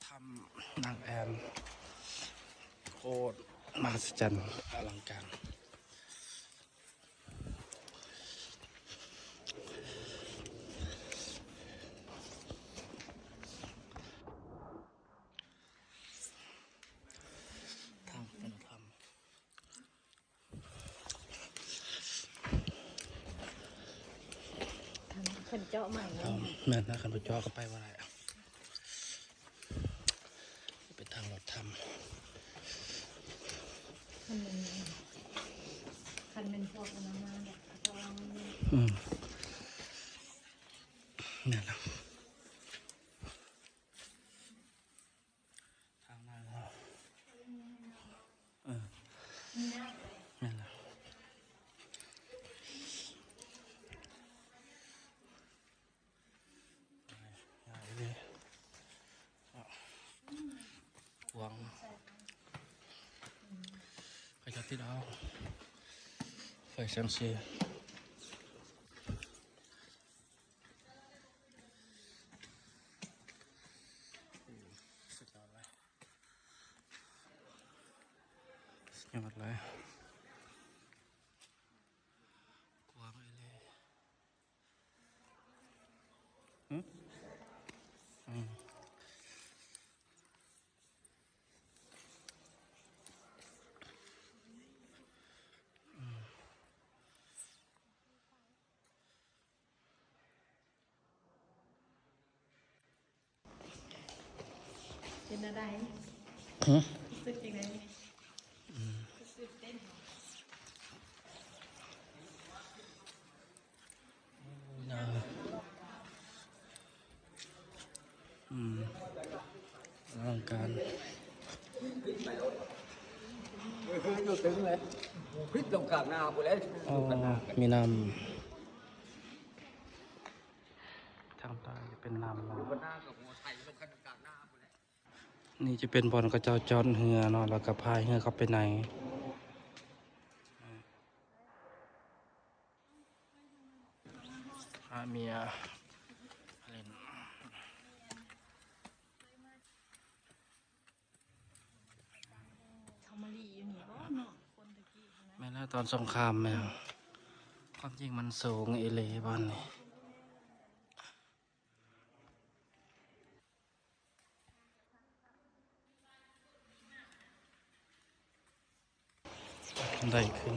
ทำนางแอนโคตรมหัศจรรย์อลังการทางเป็นธรรมขันเจาะใหม่แม่นะขันไปจ่อก็ไปว่าอะไรเป็นทางรถทำคันเป็นพวกน้ำมันแบบเขาเอาเนี่ยนะทางนั้นเนี่ยนะใหญ่เลยหวังใครจะติดเอาไฟแสงสีสุดยอดเลยสุดยอดเลยกว้างเลยเป็นอะไรรู้สึกยังไงรู้สึกเต้นอลังการอยู่ตึงเลยพริกลงกลางนาไปเลยมีน้ำทางใต้จะเป็นน้ำนี่จะเป็นบอลกระเจ้าจอนเหือเนาะแล้วก็พายเหือเข้าไปในเมียอะไรนะเขามาลีอยู่นี่ก็เนาะคนตะกี้นะแม่แล้วตอนสงครามแม่ความจริงมันสูงเอเลบอลนี่ได้ขึ้น